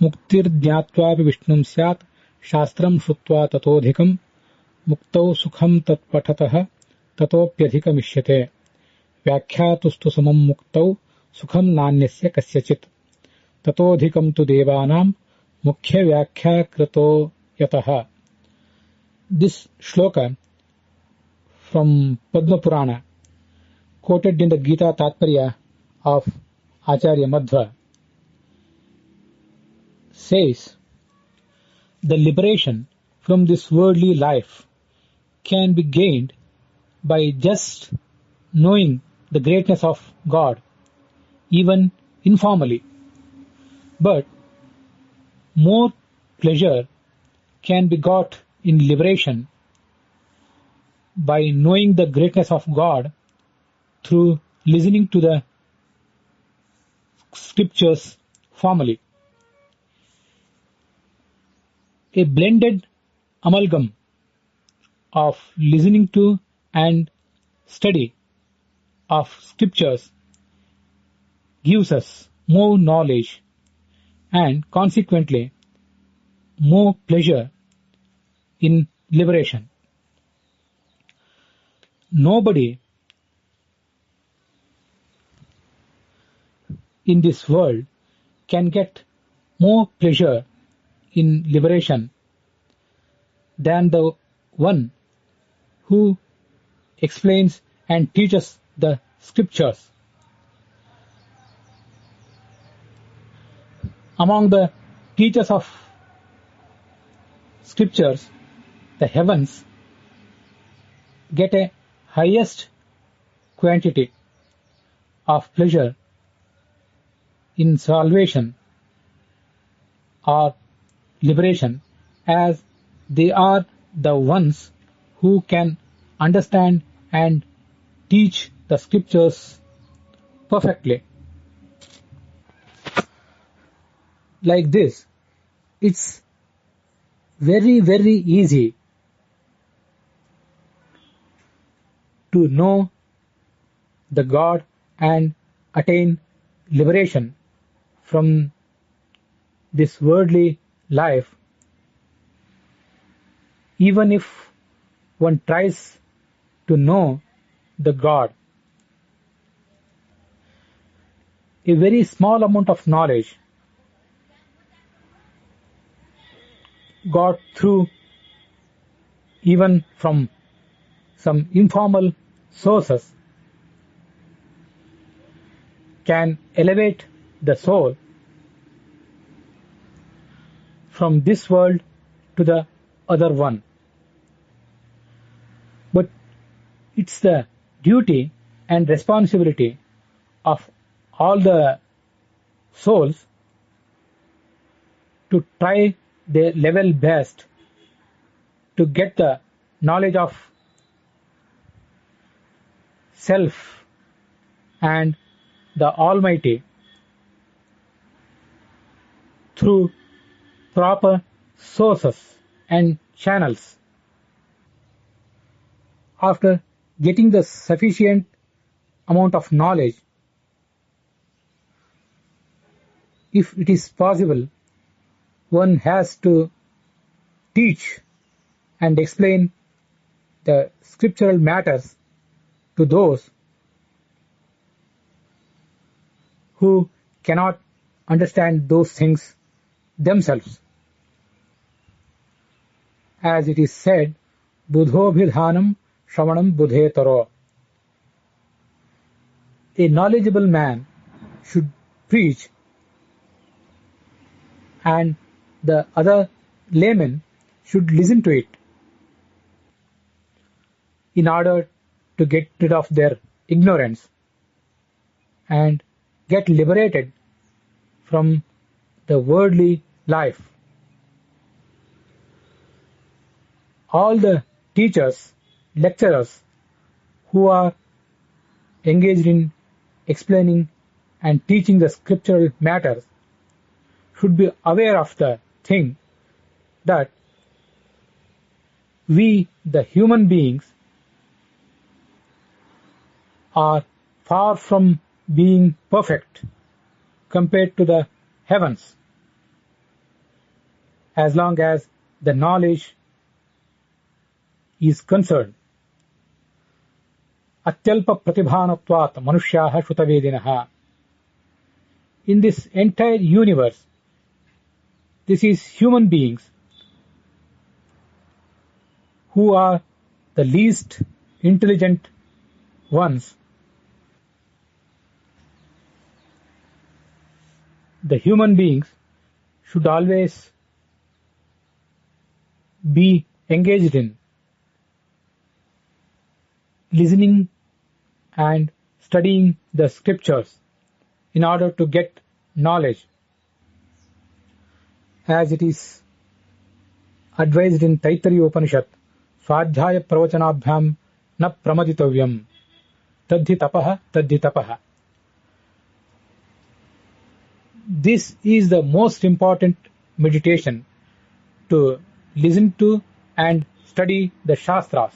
मुक्तिर्ज्ञात्वापि विष्णुं स्यात् शास्त्रं श्रुत्वा ततोऽधिकम् मुक्तौ सुखं तत्पठतः ततोऽप्यधिकमिष्यते व्याख्यातुस्तु समं मुक्तौ सुखं नान्यस्य कस्यचित् ततोऽधिकं तु देवानां मुख्य व्याख्याकृतो यतः. This shloka from Padma Purana, quoted in the Gita Tatparya of Acharya Madhva, says, the liberation from this worldly life can be gained by just knowing the greatness of God, even informally. But more pleasure can be got in liberation by knowing the greatness of God through listening to the scriptures formally. A blended amalgam of listening to and study of scriptures gives us more knowledge and consequently more pleasure in liberation. Nobody in this world can get more pleasure in liberation than the one who explains and teaches the scriptures. Among the teachers of scriptures, the heavens get a highest quantity of pleasure in salvation or liberation, as they are the ones who can understand and teach the scriptures perfectly. Like this, it's very, very easy to know the God and attain liberation from this worldly life, even if one tries to know the God. A very small amount of knowledge got through even from some informal sources can elevate the soul from this world to the other one. But it's the duty and responsibility of all the souls to try their level best to get the knowledge of self and the Almighty through proper sources and channels. After getting the sufficient amount of knowledge, if it is possible, one has to teach and explain the scriptural matters to those who cannot understand those things themselves. As it is said, Budhobhidhanam Shravanam Budhetaro. A knowledgeable man should preach, and the other laymen should listen to it in order to get rid of their ignorance and get liberated from the worldly life. All the teachers, lecturers who are engaged in explaining and teaching the scriptural matters should be aware of the thing that we, the human beings, are far from being perfect compared to the heavens. as long as the knowledge is concerned. Atyalpa pratibhanatvat manushyaha shrutavedinaha. In this entire universe, this is human beings who are the least intelligent ones. The human beings should always be engaged in listening and studying the scriptures in order to get knowledge, as it is advised in Taittiriya Upanishad, Swadhyaya pravachanabhyam na pramaditavyam tadhi tapaha. This is the most important meditation, to listen to and study the Shastras.